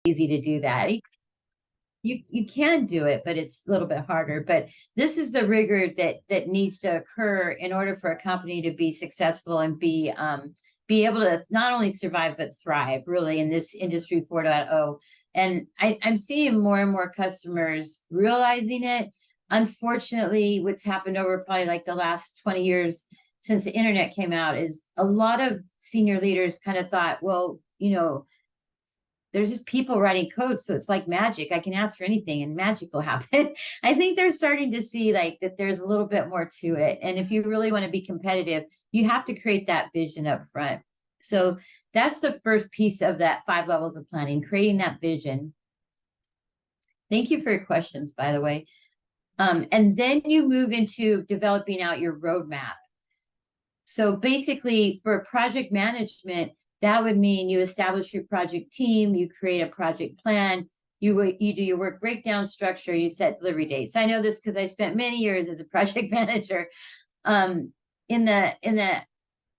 easy to do that. You can do it, but it's a little bit harder. But this is the rigor that needs to occur in order for a company to be successful and be able to not only survive but thrive really in this industry 4.0. And I'm seeing more and more customers realizing it. Unfortunately, what's happened over probably like the last 20 years since the internet came out is a lot of senior leaders kind of thought, well, there's just people writing code, so it's like magic. I can ask for anything and magic will happen. I think they're starting to see like that there's a little bit more to it. And if you really want to be competitive, you have to create that vision up front. So that's the first piece of that 5 levels of planning, creating that vision. Thank you for your questions, by the way. And then you move into developing out your roadmap. So basically for project management, that would mean you establish your project team, you create a project plan, you do your work breakdown structure, you set delivery dates. I know this because I spent many years as a project manager. In the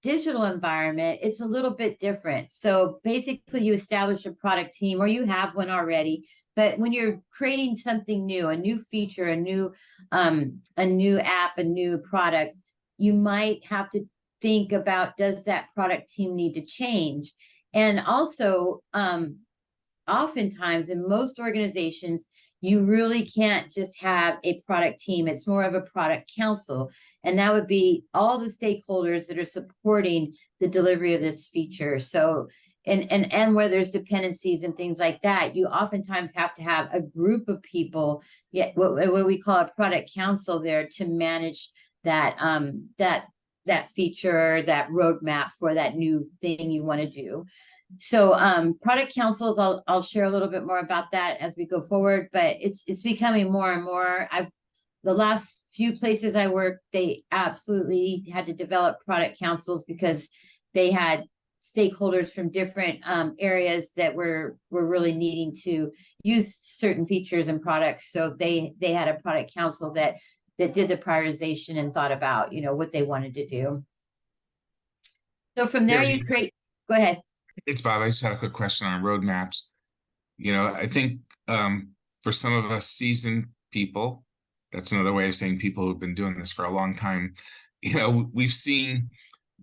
digital environment, it's a little bit different. So basically you establish a product team, or you have one already. But when you're creating something new, a new feature, a new app, a new product, you might have to think about, does that product team need to change? And also, oftentimes in most organizations, you really can't just have a product team. It's more of a product council. And that would be all the stakeholders that are supporting the delivery of this feature. So, and where there's dependencies and things like that, you oftentimes have to have a group of people, what we call a product council there, to manage that, that feature, that roadmap for that new thing you want to do. So product councils, I'll share a little bit more about that as we go forward, but it's becoming more and more. The last few places I worked, they absolutely had to develop product councils because they had stakeholders from different areas that were really needing to use certain features and products. So they had a product council that did the prioritization and thought about, what they wanted to do. So from there, you create, go ahead. It's Bob. I just had a quick question on roadmaps. I think for some of us seasoned people, that's another way of saying people who've been doing this for a long time, we've seen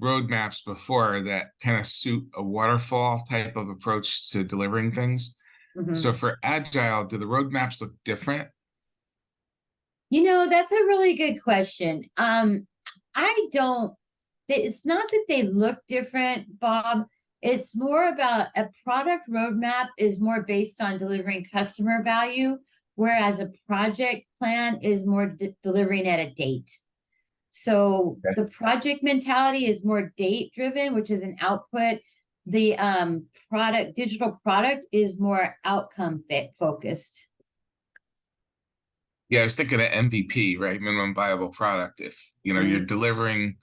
roadmaps before that kind of suit a waterfall type of approach to delivering things. Mm-hmm. So for Agile, do the roadmaps look different? That's a really good question. It's not that they look different, Bob. It's more about a product roadmap is more based on delivering customer value, whereas a project plan is more delivering at a date. So okay. The project mentality is more date driven, which is an output. The digital product is more outcome focused. Yeah, I was thinking of MVP, right? Minimum viable product. If you're delivering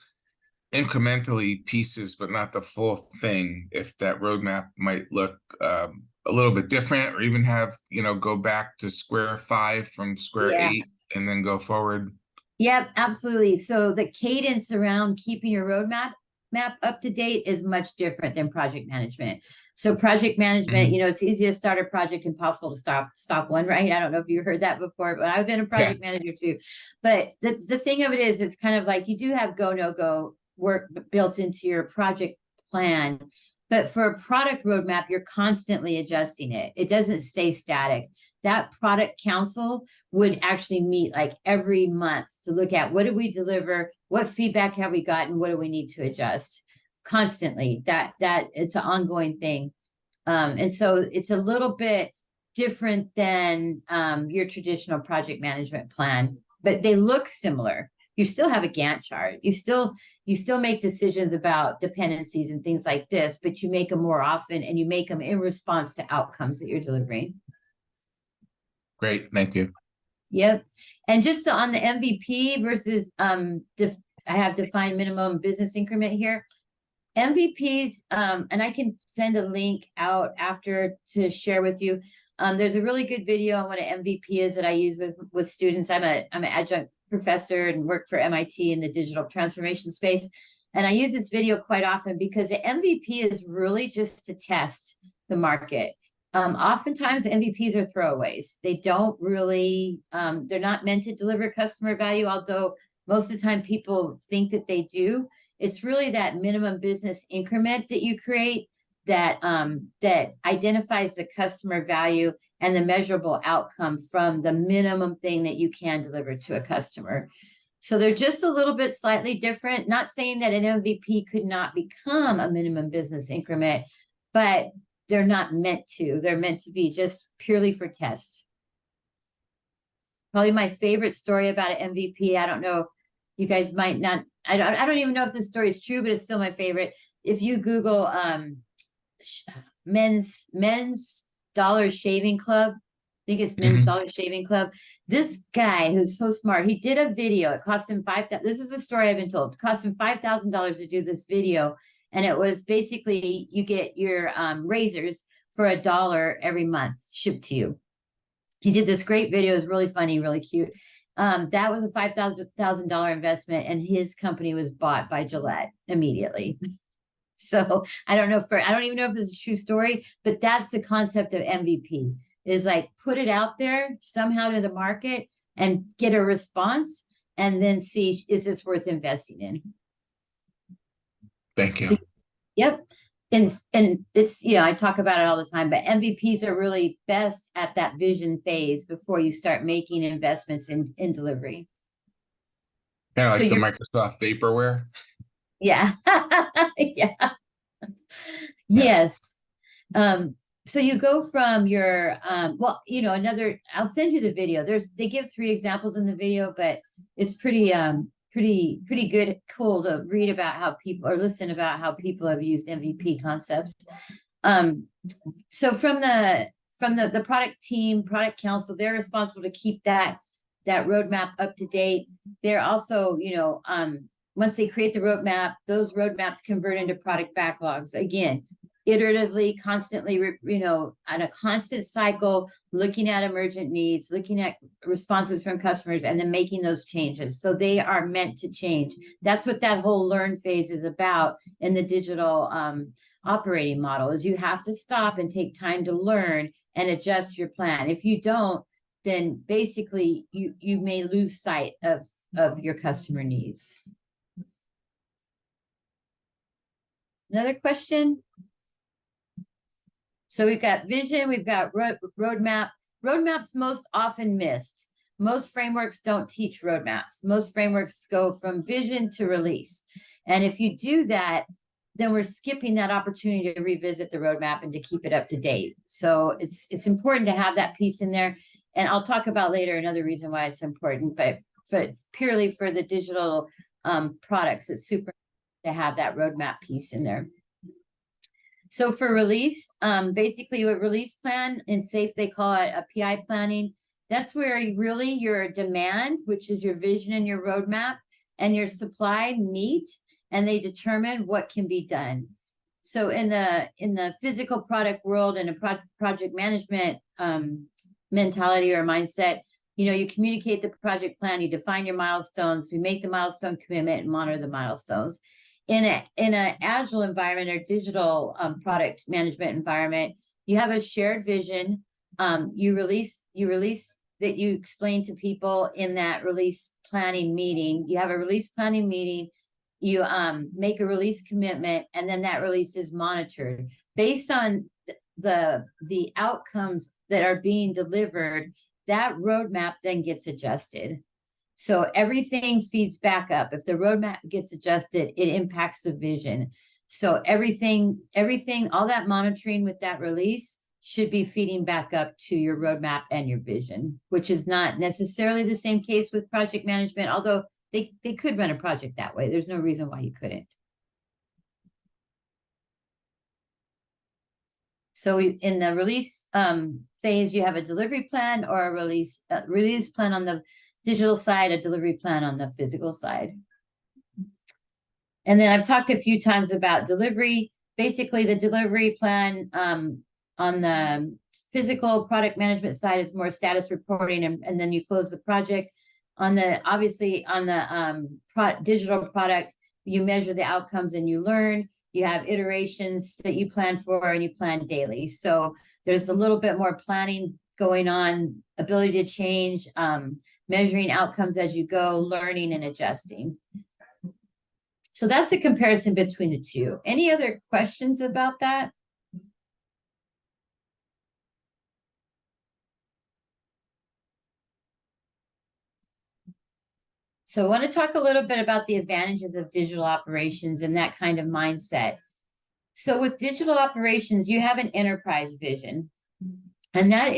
incrementally pieces, but not the full thing, if that roadmap might look a little bit different, or even have, go back to square 5 from square 8 and then go forward. Yep, absolutely. So the cadence around keeping your roadmap up to date is much different than project management. So project management, mm-hmm. It's easy to start a project, impossible to stop one, right? I don't know if you heard that before, but I've been a project manager too. But the thing of it is, it's kind of like you do have go, no go work built into your project plan. But for a product roadmap, you're constantly adjusting it. It doesn't stay static. That product council would actually meet like every month to look at, what did we deliver? What feedback have we gotten? What do we need to adjust? Constantly. That it's an ongoing thing. And so it's a little bit different than your traditional project management plan, but they look similar. You still have a Gantt chart. You still make decisions about dependencies and things like this, but you make them more often, and you make them in response to outcomes that you're delivering. Great, thank you. Yep. And just on the MVP versus I have defined minimum business increment here. MVPs, and I can send a link out after to share with you. There's a really good video on what an MVP is that I use with students. I'm an adjunct professor and work for MIT in the digital transformation space. And I use this video quite often because the MVP is really just to test the market. Oftentimes MVPs are throwaways. They don't really, they're not meant to deliver customer value, although most of the time people think that they do. It's really that minimum business increment that you create that that identifies the customer value and the measurable outcome from the minimum thing that you can deliver to a customer. So they're just a little bit slightly different. Not saying that an MVP could not become a minimum business increment, but they're not meant to. They're meant to be just purely for test. Probably my favorite story about an MVP. I don't know, you guys might not, I don't even know if this story is true, but it's still my favorite. If you Google men's Dollar Shaving Club, I think it's Men's Dollar Shaving Club. This guy who's so smart, he did a video. It cost him this is a story I've been told. It cost him $5,000 to do this video. And it was basically you get your razors for $1 every month shipped to you. He did this great video. It was really funny, really cute. That was a $5,000 investment, and his company was bought by Gillette immediately. So I don't even know if it's a true story, but that's the concept of MVP, is like put it out there somehow to the market and get a response, and then see, is this worth investing in? Thank you. So, yep. And it's, I talk about it all the time, but MVPs are really best at that vision phase before you start making investments in delivery. Kind of like the Microsoft vaporware. Yeah. Yeah. Yes. So you go from your, well, I'll send you the video. They give 3 examples in the video, but it's pretty good, cool to read about how people, or listen about how people have used MVP concepts. So from the product team, product council, they're responsible to keep that roadmap up to date. They're also, once they create the roadmap, those roadmaps convert into product backlogs. Again, iteratively, constantly, on a constant cycle, looking at emergent needs, looking at responses from customers, and then making those changes. So they are meant to change. That's what that whole learn phase is about in the digital operating model, is you have to stop and take time to learn and adjust your plan. If you don't, then basically you may lose sight of your customer needs. Another question? So we've got vision, we've got roadmap. Roadmaps most often missed. Most frameworks don't teach roadmaps. Most frameworks go from vision to release. And if you do that, then we're skipping that opportunity to revisit the roadmap and to keep it up to date. So it's important to have that piece in there. And I'll talk about later another reason why it's important, but purely for the digital products, it's super to have that roadmap piece in there. So for release, basically a release plan, in SAFe, they call it a PI planning. That's where really your demand, which is your vision and your roadmap, and your supply meet, and they determine what can be done. So in the physical product world and a project management mentality or mindset, you communicate the project plan, you define your milestones, you make the milestone commitment, and monitor the milestones. In an agile environment or digital product management environment, you have a shared vision. You release that you explain to people in that release planning meeting. You have a release planning meeting. You make a release commitment, and then that release is monitored based on the outcomes that are being delivered. That roadmap then gets adjusted. So everything feeds back up. If the roadmap gets adjusted, it impacts the vision. So everything, all that monitoring with that release should be feeding back up to your roadmap and your vision, which is not necessarily the same case with project management, although they could run a project that way. There's no reason why you couldn't. So in the release phase, you have a delivery plan or a release plan on the digital side, a delivery plan on the physical side. And then I've talked a few times about delivery. Basically, the delivery plan on the physical product management side is more status reporting, and then you close the project. Obviously on the digital product, you measure the outcomes and you learn. You have iterations that you plan for, and you plan daily. So There's a little bit more planning going on, ability to change, measuring outcomes as you go, learning and adjusting. So that's the comparison between the two. Any other questions about that? So I want to talk a little bit about the advantages of digital operations and that kind of mindset. So with digital operations, you have an enterprise vision. And that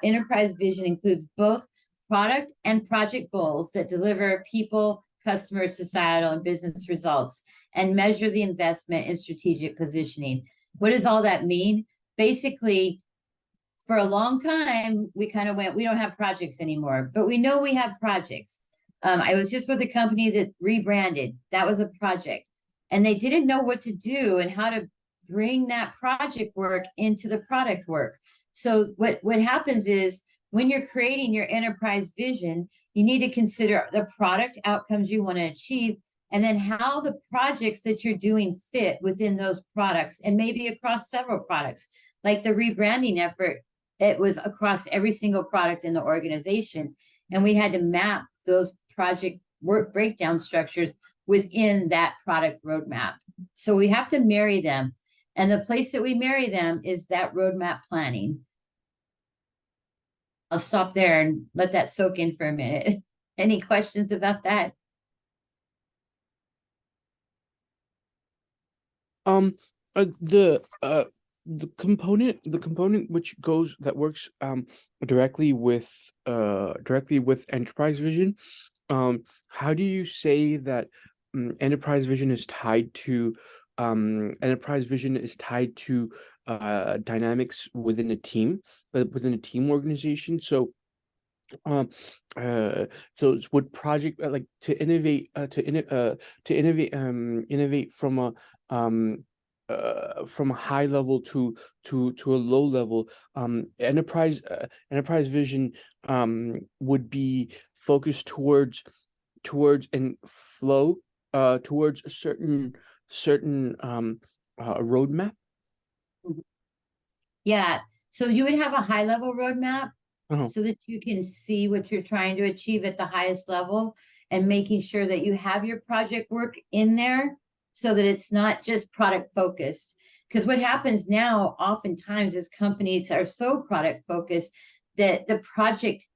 enterprise vision includes both product and project goals that deliver people, customers, societal, and business results, and measure the investment in strategic positioning. What does all that mean? Basically, for a long time, we kind of went, we don't have projects anymore, but we know we have projects. I was just with a company that rebranded. That was a project. And they didn't know what to do and how to bring that project work into the product work. So what happens is when you're creating your enterprise vision, you need to consider the product outcomes you want to achieve, and then how the projects that you're doing fit within those products, and maybe across several products. Like the rebranding effort, it was across every single product in the organization. And we had to map those project work breakdown structures within that product roadmap. So we have to marry them. And the place that we marry them is that roadmap planning. I'll stop there and let that soak in for a minute. Any questions about that? The component which goes that works directly with enterprise vision, how do you say that enterprise vision is tied to dynamics within a team, within a team organization? So so would project like to innovate innovate from a high level to a low level, enterprise vision would be focused towards and flow towards a certain roadmap. Yeah. So you would have a high level roadmap Uh-huh. so that you can see what you're trying to achieve at the highest level, and making sure that you have your project work in there so that it's not just product focused. Because what happens now oftentimes is companies are so product focused that the project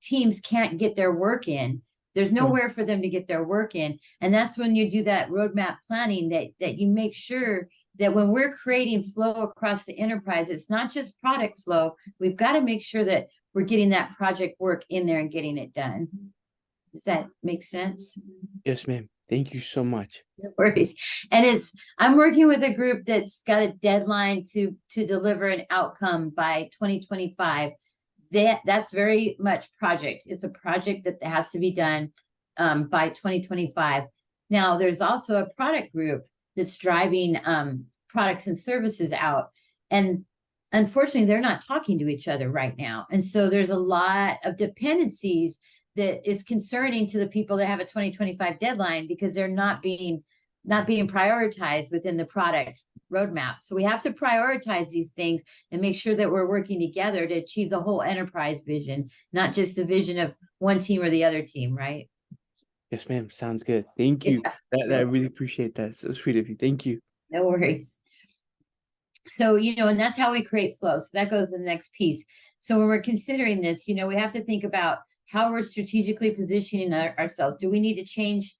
teams can't get their work in. There's nowhere for them to get their work in. And that's when you do that roadmap planning, that you make sure that when we're creating flow across the enterprise, it's not just product flow. We've got to make sure that we're getting that project work in there and getting it done. Does that make sense? Yes, ma'am. Thank you so much. No worries. And I'm working with a group that's got a deadline to deliver an outcome by 2025. That's very much project. It's a project that has to be done by 2025. Now, there's also a product group that's driving products and services out. And unfortunately, they're not talking to each other right now. And so there's a lot of dependencies that is concerning to the people that have a 2025 deadline, because they're not being prioritized within the product roadmap. So we have to prioritize these things and make sure that we're working together to achieve the whole enterprise vision, not just the vision of one team or the other team, right? Yes, ma'am. Sounds good. Thank you. Yeah. I really appreciate that. So sweet of you. Thank you. No worries. So, and that's how we create flow. So that goes to the next piece. So when we're considering this, we have to think about how we're strategically positioning ourselves. Do we need to change,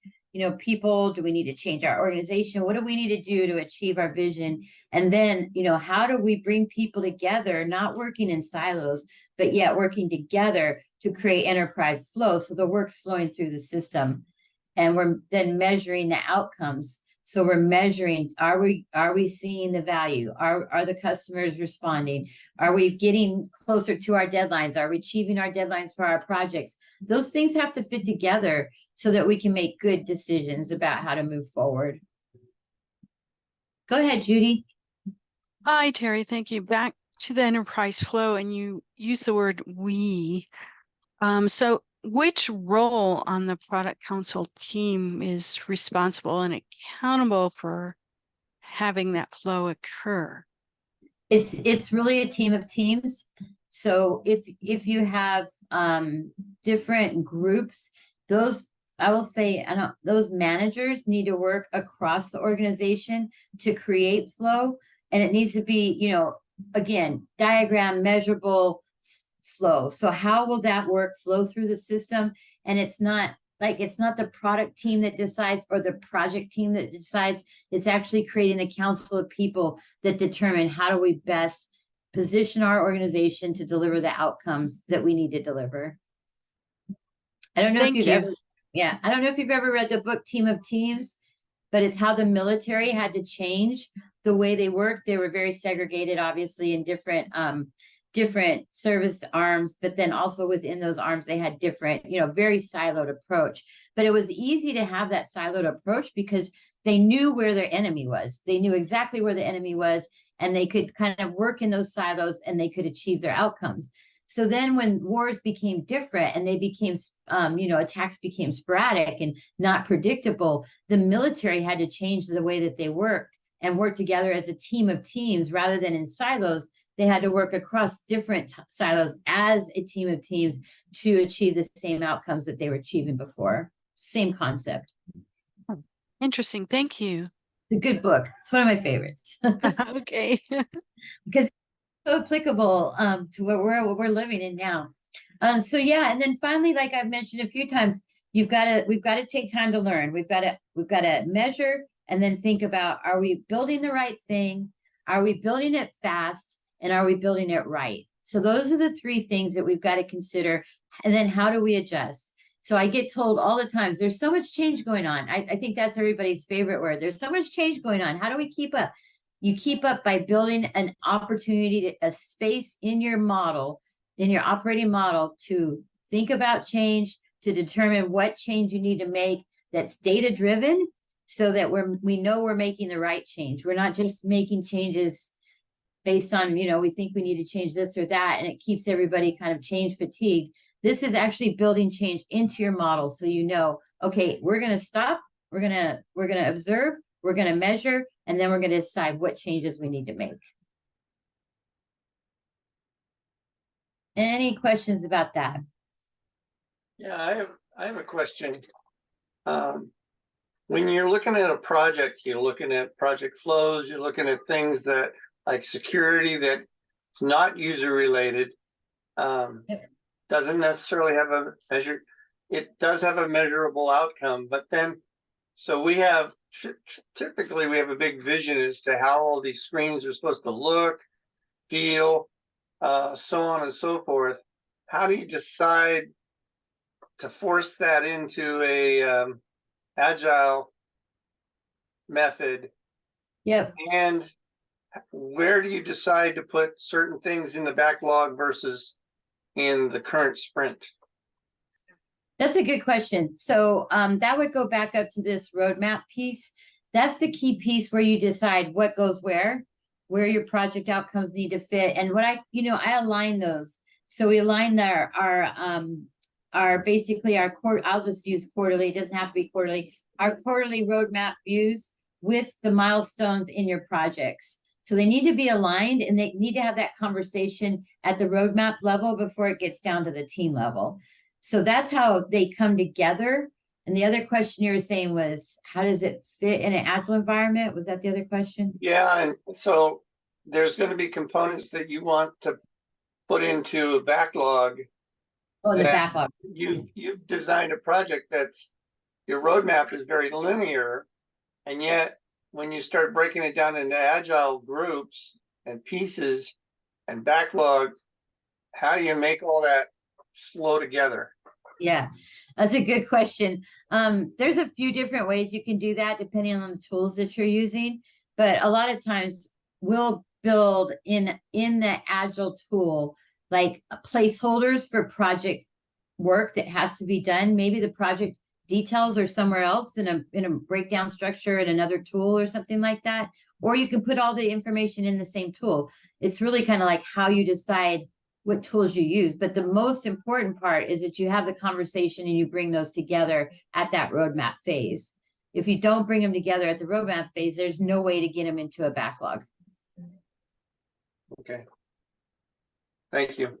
people? Do we need to change our organization? What do we need to do to achieve our vision? And then, how do we bring people together, not working in silos, but yet working together to create enterprise flow so the work's flowing through the system? And we're then measuring the outcomes. So we're measuring, are we seeing the value? Are the customers responding? Are we getting closer to our deadlines? Are we achieving our deadlines for our projects? Those things have to fit together so that we can make good decisions about how to move forward. Go ahead, Judy. Hi, Terry. Thank you. Back to the enterprise flow, and you use the word we. So which role on the product council team is responsible and accountable for having that flow occur? It's really a team of teams. So if you have different groups, those, I will say, I don't, those managers need to work across the organization to create flow. And it needs to be, you know, again, diagram, measurable flow. So how will that work flow through the system? And it's not like, it's not the product team that decides or the project team that decides. It's actually creating a council of people that determine how do we best position our organization to deliver the outcomes that we need to deliver. I don't know if Thank you've you. ever, yeah, I don't know if you've ever read the book Team of Teams, but it's how the military had to change the way they worked. They were very segregated, obviously, in different service arms, but then also within those arms, they had different, you know, very siloed approach. But it was easy to have that siloed approach because they knew where their enemy was. They knew exactly where the enemy was, and they could kind of work in those silos and they could achieve their outcomes. So then when wars became different and they became, you know, attacks became sporadic and not predictable, the military had to change the way that they worked and work together as a team of teams rather than in silos. They had to work across different silos as a team of teams to achieve the same outcomes that they were achieving before. Same concept. Interesting. Thank you. It's a good book. It's one of my favorites Okay. because it's so applicable to what we're living in now. So yeah, and then finally, like I've mentioned a few times, we've got to take time to learn. We've got to measure and then think about, are we building the right thing? Are we building it fast? And are we building it right? So those are the three things that we've got to consider. And then how do we adjust? So I get told all the times, there's so much change going on. I think that's everybody's favorite word. There's so much change going on. How do we keep up? You keep up by building an opportunity, to a space in your model, in your operating model, to think about change, to determine what change you need to make that's data driven, so that we know we're making the right change. We're not just making changes based on, you know, we think we need to change this or that, and it keeps everybody kind of change fatigue. This is actually building change into your model. So, you know, okay, we're going to stop, we're going to observe, we're going to measure, and then we're going to decide what changes we need to make. Any questions about that? Yeah, I have a question. When you're looking at a project, you're looking at project flows, you're looking at things that like security that's not user related, doesn't necessarily have a measure. It does have a measurable outcome, but then, so we have, typically we have a big vision as to how all these screens are supposed to look, feel, so on and so forth. How do you decide to force that into a agile method? Yep. And where do you decide to put certain things in the backlog versus in the current sprint? That's a good question. So that would go back up to this roadmap piece. That's the key piece where you decide what goes where your project outcomes need to fit. And what I align those. So we align our basically our core, I'll just use quarterly, it doesn't have to be quarterly, our quarterly roadmap views with the milestones in your projects. So they need to be aligned, and they need to have that conversation at the roadmap level before it gets down to the team level. So that's how they come together. And the other question you were saying was, how does it fit in an agile environment? Was that the other question? Yeah, and so there's going to be components that you want to put into a backlog. Oh, the backlog. You've designed a project that's, your roadmap is very linear, and yet when you start breaking it down into agile groups and pieces and backlogs, how do you make all that flow together? Yeah, that's a good question. There's a few different ways you can do that depending on the tools that you're using, but a lot of times we'll build in the agile tool like placeholders for project work that has to be done. Maybe the project details are somewhere else in a breakdown structure in another tool or something like that. Or you can put all the information in the same tool. It's really kind of like how you decide what tools you use. But the most important part is that you have the conversation and you bring those together at that roadmap phase. If you don't bring them together at the roadmap phase, there's no way to get them into a backlog. Okay. Thank you.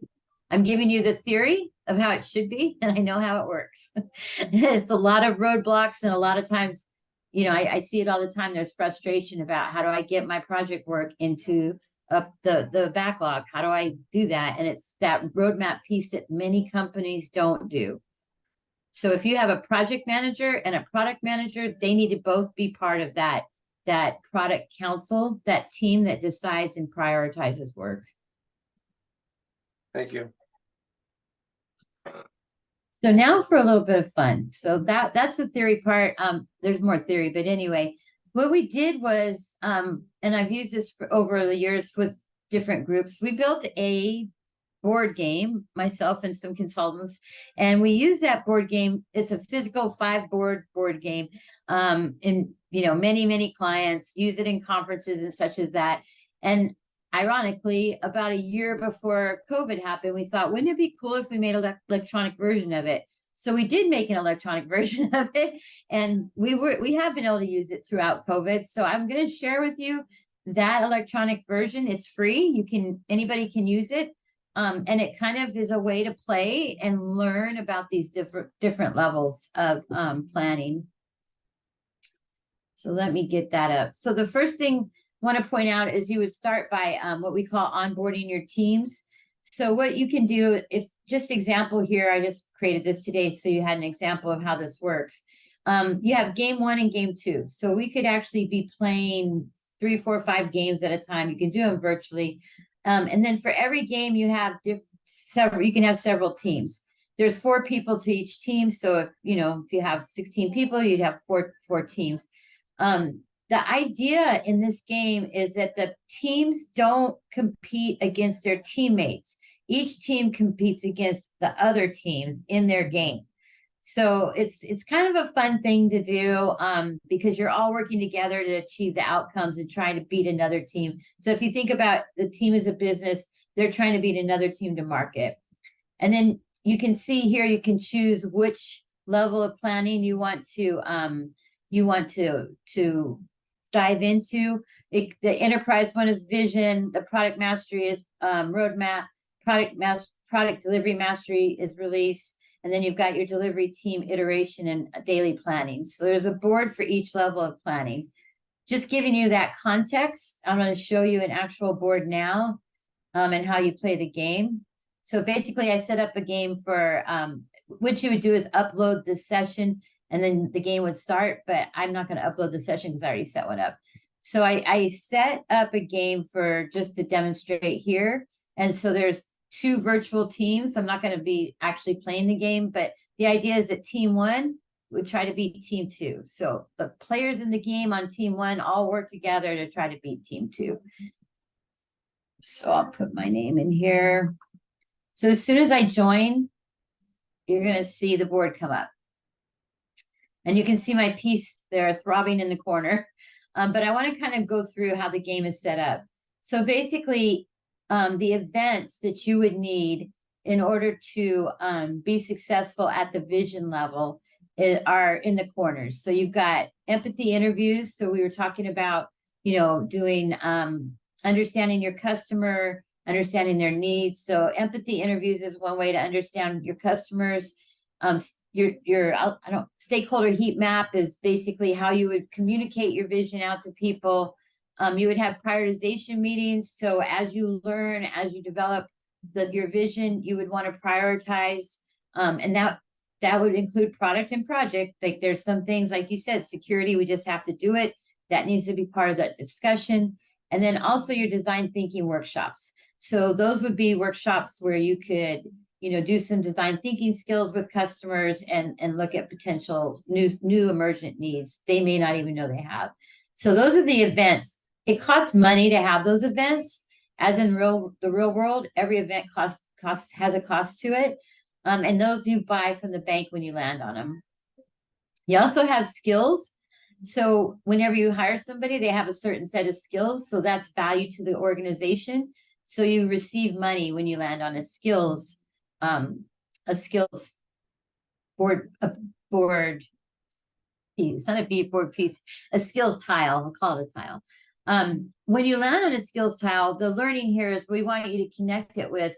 I'm giving you the theory of how it should be, and I know how it works. It's a lot of roadblocks, and a lot of times, I see it all the time. There's frustration about how do I get my project work into the backlog? How do I do that? And it's that roadmap piece that many companies don't do. So if you have a project manager and a product manager, they need to both be part of that product council, that team that decides and prioritizes work. Thank you. So now for a little bit of fun. So that's the theory part. There's more theory, but anyway, what we did was, and I've used this for over the years with different groups. We built a board game, myself and some consultants, and we use that board game. It's a physical 5-board board game. And many clients use it in conferences and such as that. And ironically, about a year before COVID happened, we thought, wouldn't it be cool if we made an electronic version of it? So we did make an electronic version of it, and we have been able to use it throughout COVID. So I'm going to share with you that electronic version. It's free. Anybody can use it. And it kind of is a way to play and learn about these different levels of planning. So let me get that up. So the first thing I want to point out is you would start by what we call onboarding your teams. So what you can do, if just example here, I just created this today so you had an example of how this works. You have game 1 and game 2. So we could actually be playing 3, 4, 5 games at a time. You can do them virtually. And then for every game, you have you can have several teams. There's 4 people to each team. So if you have 16 people, you'd have four teams. The idea in this game is that the teams don't compete against their teammates. Each team competes against the other teams in their game. So it's kind of a fun thing to do because you're all working together to achieve the outcomes and trying to beat another team. So if you think about the team as a business, they're trying to beat another team to market. And then you can see here, you can choose which level of planning you want to dive into. The enterprise one is vision. The product mastery is roadmap. Product delivery mastery is release. And then you've got your delivery team iteration and daily planning. So there's a board for each level of planning. Just giving you that context, I'm going to show you an actual board now and how you play the game. So basically, I set up a game for what you would do is upload this session and then the game would start, but I'm not going to upload the session because I already set one up. So I set up a game for just to demonstrate here. And so there's 2 virtual teams. I'm not going to be actually playing the game, but the idea is that team 1 would try to beat team 2. So the players in the game on team 1 all work together to try to beat team 2. So I'll put my name in here. So as soon as I join, you're going to see the board come up. And you can see my piece there throbbing in the corner. But I want to kind of go through how the game is set up. So basically, the events that you would need in order to be successful at the vision level are in the corners. So you've got empathy interviews. So we were talking about, doing understanding your customer, understanding their needs. So empathy interviews is one way to understand your customers. Stakeholder heat map is basically how you would communicate your vision out to people. You would have prioritization meetings. So as you learn, as you develop your vision, you would want to prioritize. And that would include product and project. Like there's some things, like you said, security, we just have to do it. That needs to be part of that discussion. And then also your design thinking workshops. So those would be workshops where you could, do some design thinking skills with customers and look at potential new emergent needs they may not even know they have. So those are the events. It costs money to have those events. As in the real world, every event has a cost to it. And those you buy from the bank when you land on them. You also have skills. So whenever you hire somebody, they have a certain set of skills. So that's value to the organization. So you receive money when you land on a skills board piece, not a board piece, a skills tile. We'll call it a tile. When you land on a skills tile, the learning here is we want you to connect it with,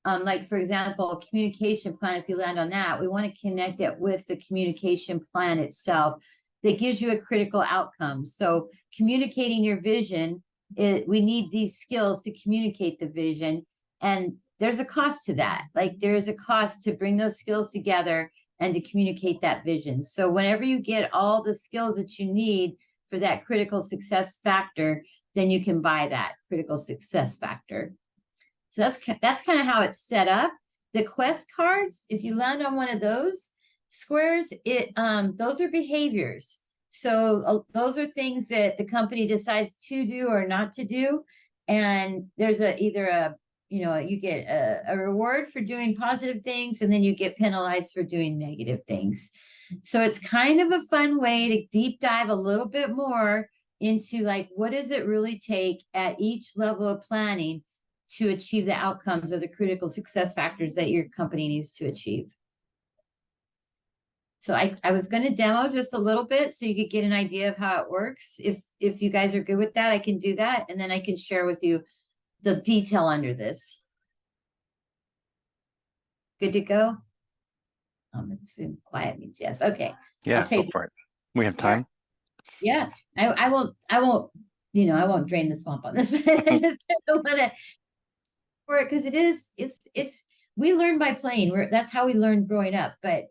like for example, communication plan. If you land on that, we want to connect it with the communication plan itself that gives you a critical outcome. So communicating your vision, we need these skills to communicate the vision, and there's a cost to that. Like there is a cost to bring those skills together and to communicate that vision. So whenever you get all the skills that you need for that critical success factor, then you can buy that critical success factor. So that's kind of how it's set up. The quest cards, if you land on one of those squares, those are behaviors. So those are things that the company decides to do or not to do. And there's you get a reward for doing positive things, and then you get penalized for doing negative things. So it's kind of a fun way to deep dive a little bit more into like, what does it really take at each level of planning to achieve the outcomes or the critical success factors that your company needs to achieve. So I was going to demo just a little bit so you could get an idea of how it works. If you guys are good with that, I can do that. And then I can share with you the detail under this. Good to go? Let's assume quiet means yes. Okay. Yeah, go for it. We have time. Yeah. I won't, I won't drain the swamp on this. I just don't want to for it because it's we learn by playing. That's how we learned growing up. But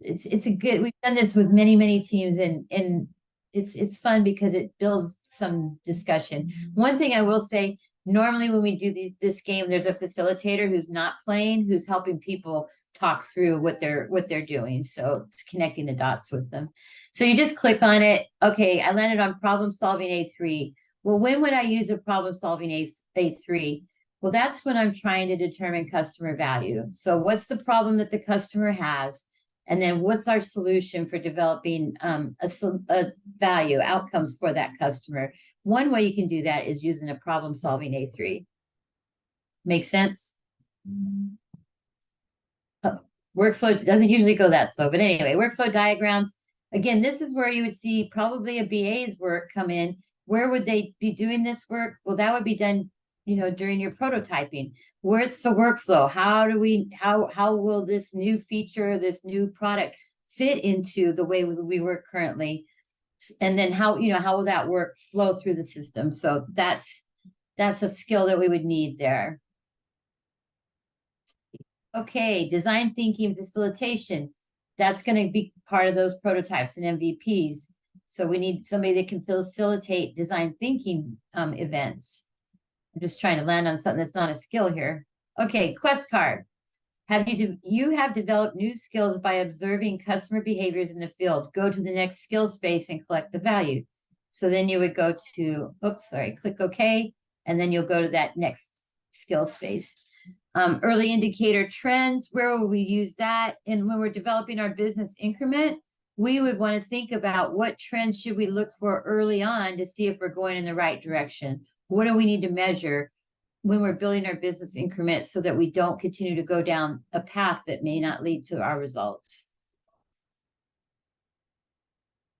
it's a good, we've done this with many teams, and it's fun because it builds some discussion. One thing I will say, normally when we do this game, there's a facilitator who's not playing, who's helping people talk through what they're doing. So connecting the dots with them. So you just click on it. Okay, I landed on problem solving A3. Well, when would I use a problem solving A3? Well, that's when I'm trying to determine customer value. So what's the problem that the customer has? And then what's our solution for developing a value outcomes for that customer? One way you can do that is using a problem solving A3. Make sense? Workflow doesn't usually go that slow, but anyway, workflow diagrams. Again, this is where you would see probably a BA's work come in. Where would they be doing this work? Well, that would be done, during your prototyping. Where's the workflow? How will this new feature, this new product fit into the way we work currently? And then how will that work flow through the system? So that's a skill that we would need there. Okay, design thinking facilitation. That's going to be part of those prototypes and MVPs. So we need somebody that can facilitate design thinking events. I'm just trying to land on something that's not a skill here. Okay, quest card. You have developed new skills by observing customer behaviors in the field. Go to the next skill space and collect the value. So then you would go to, click OK, and then you'll go to that next skill space. Early indicator trends, where will we use that? And when we're developing our business increment, we would want to think about what trends should we look for early on to see if we're going in the right direction. What do we need to measure when we're building our business increment so that we don't continue to go down a path that may not lead to our results?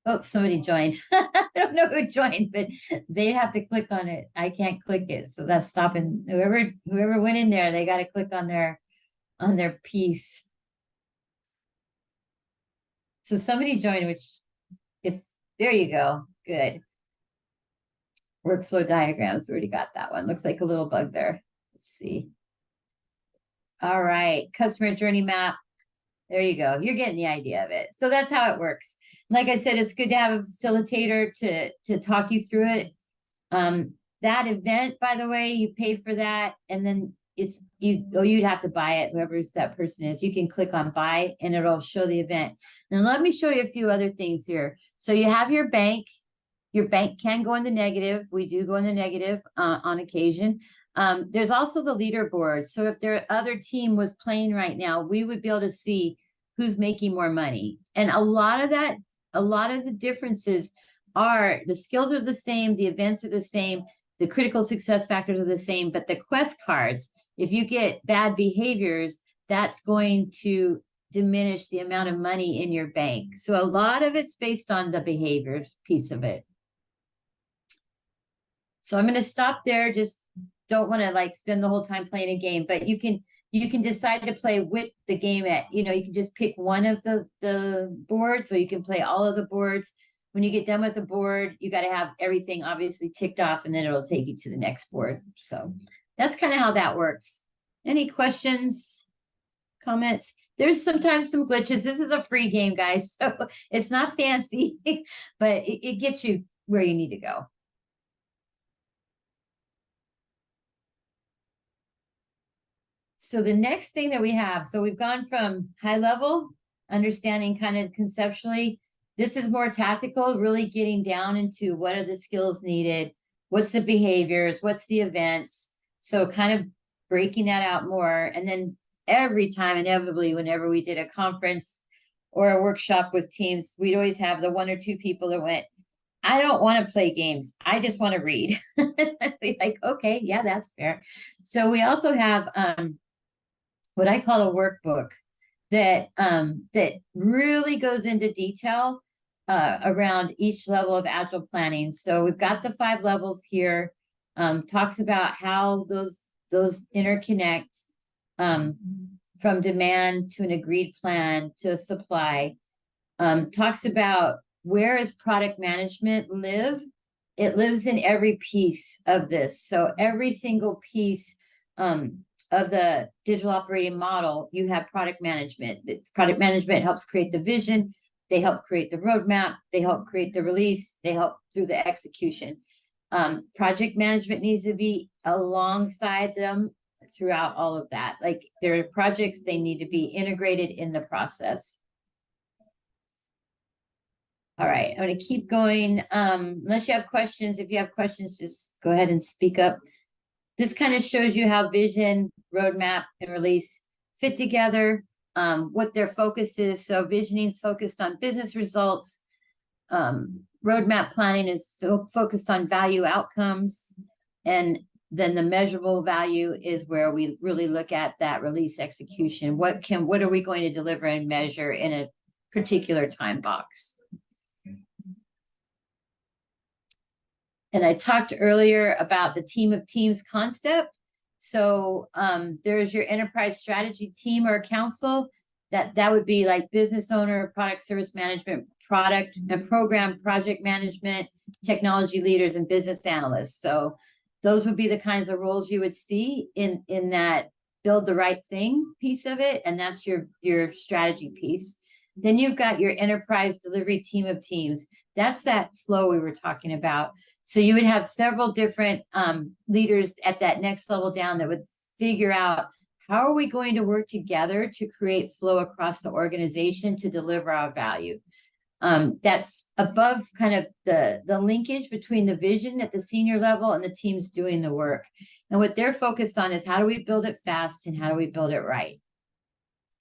Oh, somebody joined. I don't know who joined, but they have to click on it. I can't click it. So that's stopping whoever went in there, they got to click on their piece. So somebody joined, there you go. Good. Workflow diagrams, we already got that one. Looks like a little bug there. Let's see. All right, customer journey map. There you go. You're getting the idea of it. So that's how it works. Like I said, it's good to have a facilitator to talk you through it. That event, by the way, you pay for that, and then you'd have to buy it, whoever that person is. You can click on buy and it'll show the event. And let me show you a few other things here. So you have your bank. Your bank can go in the negative. We do go in the negative on occasion. There's also the leaderboard. So if their other team was playing right now, we would be able to see who's making more money. And a lot of the differences are the skills are the same, the events are the same, the critical success factors are the same, but the quest cards, if you get bad behaviors, that's going to diminish the amount of money in your bank. So a lot of it's based on the behaviors piece of it. So I'm going to stop there. Just don't want to like spend the whole time playing a game, but you can decide to play with the game at, you can just pick one of the boards, or you can play all of the boards. When you get done with the board, you got to have everything obviously ticked off, and then it'll take you to the next board. So that's kind of how that works. Any questions, comments? There's sometimes some glitches. This is a free game, guys, so it's not fancy, but it gets you where you need to go. So the next thing that we have, so we've gone from high level, understanding kind of conceptually. This is more tactical, really getting down into what are the skills needed, what's the behaviors, what's the events. So kind of breaking that out more. And then every time, inevitably, whenever we did a conference or a workshop with teams, we'd always have the one or two people that went, I don't want to play games. I just want to read. Be like, okay, yeah, that's fair. So we also have what I call a workbook that really goes into detail around each level of Agile planning. So we've got the 5 levels here, talks about how those interconnect from demand to an agreed plan to a supply, talks about where does product management live? It lives in every piece of this. So every single piece of the digital operating model, you have product management. Product management helps create the vision. They help create the roadmap. They help create the release. They help through the execution. Project management needs to be alongside them throughout all of that. Like there are projects, they need to be integrated in the process. All right, I'm going to keep going. Unless you have questions, if you have questions, just go ahead and speak up. This kind of shows you how vision, roadmap, and release fit together, what their focus is. So visioning is focused on business results. Roadmap planning is focused on value outcomes. And then the measurable value is where we really look at that release execution. What are we going to deliver and measure in a particular time box? And I talked earlier about the team of teams concept. So there's your enterprise strategy team or council. That would be like business owner, product service management, product and program project management, technology leaders, and business analysts. So those would be the kinds of roles you would see in that build the right thing piece of it. And that's your strategy piece. Then you've got your enterprise delivery team of teams. That's that flow we were talking about. So you would have several different leaders at that next level down that would figure out how are we going to work together to create flow across the organization to deliver our value. That's above kind of the linkage between the vision at the senior level and the teams doing the work. And what they're focused on is how do we build it fast and how do we build it right?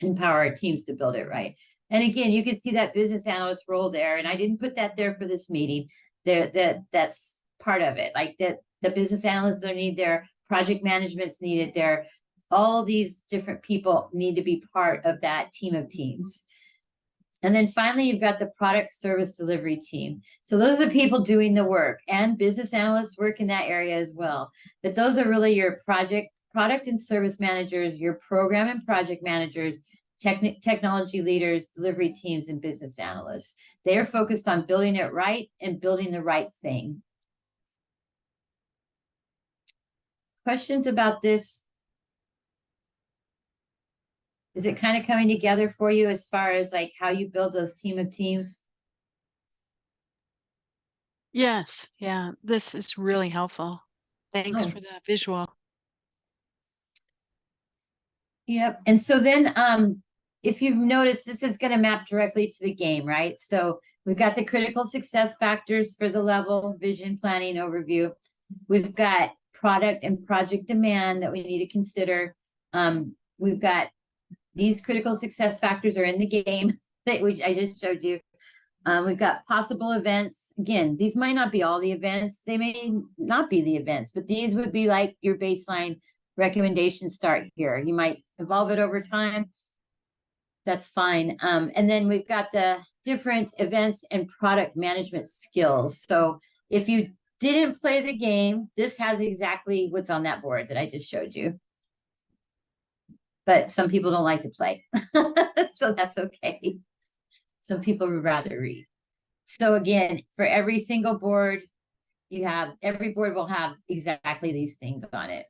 Empower our teams to build it right. And again, you can see that business analyst role there. And I didn't put that there for this meeting. That's part of it. Like that the business analysts are needed there, project management's needed there. All these different people need to be part of that team of teams. And then finally, you've got the product service delivery team. So those are the people doing the work, and business analysts work in that area as well. But those are really your product and service managers, your program and project managers, technology leaders, delivery teams, and business analysts. They are focused on building it right and building the right thing. Questions about this? Is it kind of coming together for you as far as like how you build those team of teams? Yes, yeah, this is really helpful. Thanks for the visual. Yep. And so then if you've noticed, this is going to map directly to the game, right? So we've got the critical success factors for the level, vision, planning, overview. We've got product and project demand that we need to consider. We've got these critical success factors are in the game that I just showed you. We've got possible events. Again, these might not be all the events. They may not be the events, but these would be like your baseline recommendations start here. You might evolve it over time. That's fine. And then we've got the different events and product management skills. So if you didn't play the game, this has exactly what's on that board that I just showed you. But some people don't like to play, so that's okay. Some people would rather read. So again, for every single board, every board will have exactly these things on it.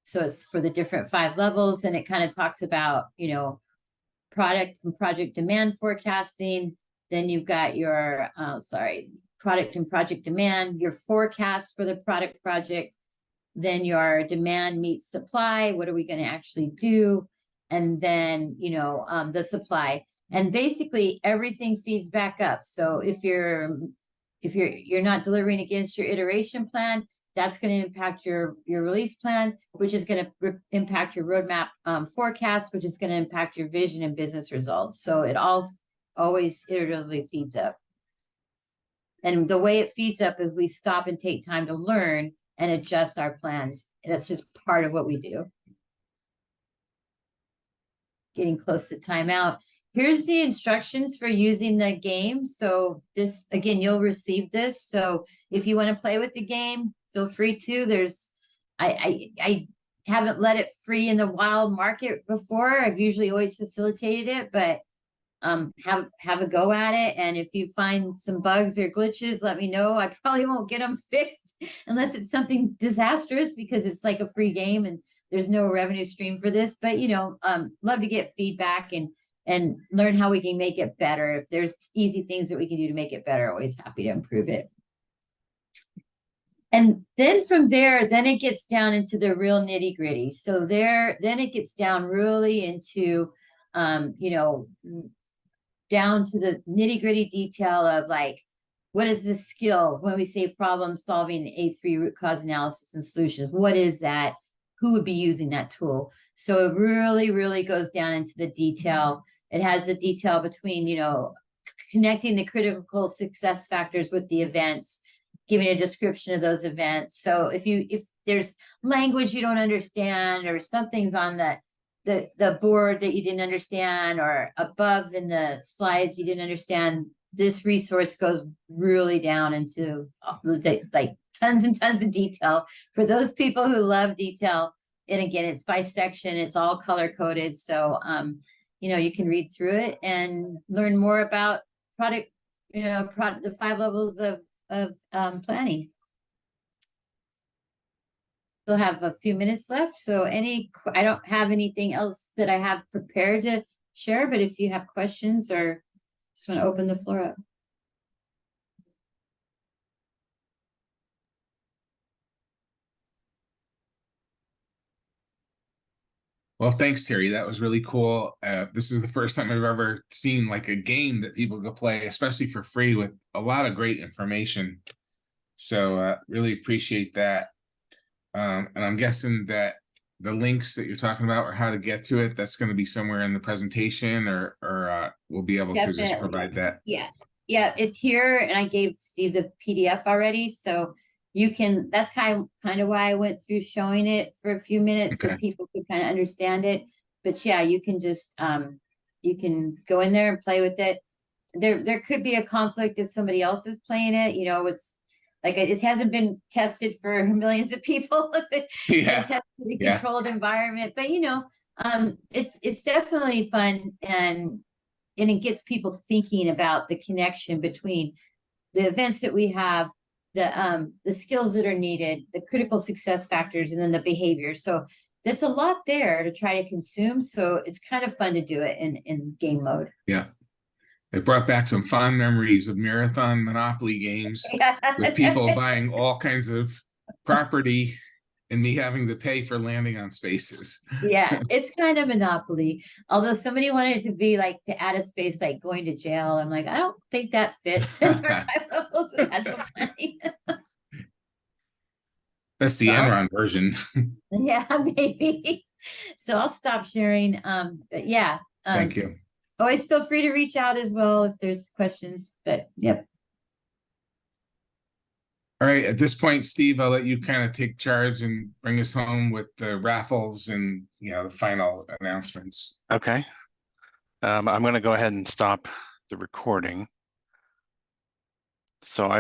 So it's for the different 5 levels, and it kind of talks about, product and project demand forecasting. Then you've got your, product and project demand, your forecast for the product project. Then your demand meets supply. What are we going to actually do? And then, the supply. And basically everything feeds back up. So if you're not delivering against your iteration plan, that's going to impact your release plan, which is going to impact your roadmap forecast, which is going to impact your vision and business results. So it always iteratively feeds up. And the way it feeds up is we stop and take time to learn and adjust our plans. That's just part of what we do. Getting close to timeout. Here's the instructions for using the game. So this, again, you'll receive this. So if you want to play with the game, feel free to. I haven't let it free in the wild market before. I've usually always facilitated it, but have a go at it. And if you find some bugs or glitches, let me know. I probably won't get them fixed unless it's something disastrous, because it's like a free game and there's no revenue stream for this. But love to get feedback and learn how we can make it better. If there's easy things that we can do to make it better, always happy to improve it. And then from there, then it gets down into the real nitty gritty. So then it gets down really into, down to the nitty gritty detail of like, what is this skill? When we say problem solving, A3 root cause analysis and solutions, what is that? Who would be using that tool? So it really, really goes down into the detail. It has the detail between, connecting the critical success factors with the events, giving a description of those events. So if there's language you don't understand, or something's on the board that you didn't understand, or above in the slides you didn't understand, this resource goes really down into like tons and tons of detail for those people who love detail. And again, it's by section, it's all color coded. So, you can read through it and learn more about product, the 5 levels of planning. Still have a few minutes left. So I don't have anything else that I have prepared to share, but if you have questions or just want to open the floor up. Well, thanks, Terry. That was really cool. This is the first time I've ever seen like a game that people could play, especially for free, with a lot of great information. So really appreciate that. And I'm guessing that the links that you're talking about, or how to get to it, that's going to be somewhere in the presentation, or we'll be able to just provide that. Yeah, it's here, and I gave Steve the PDF already, so you can. That's kind of why I went through showing it for a few minutes, so people could kind of understand it. But yeah, you can just you can go in there and play with it. There could be a conflict if somebody else is playing it. It's like it hasn't been tested for millions of people. It's been tested in a controlled environment, but it's definitely fun, and it gets people thinking about the connection between the events that we have, the skills that are needed, the critical success factors, and then the behaviors. So that's a lot there to try to consume. So it's kind of fun to do it in game mode. Yeah. It brought back some fond memories of marathon Monopoly games with people buying all kinds of property and me having to pay for landing on spaces. Yeah, it's kind of Monopoly. Although somebody wanted it to be like, to add a space like going to jail. I'm like, I don't think that fits in our 5 levels of Agile planning. That's the Enron version. Yeah, maybe. So I'll stop sharing. But yeah. Thank you. Always feel free to reach out as well if there's questions, but yep. All right, at this point, Steve, I'll let you kind of take charge and bring us home with the raffles and, the final announcements. Okay. I'm going to go ahead and stop the recording. So I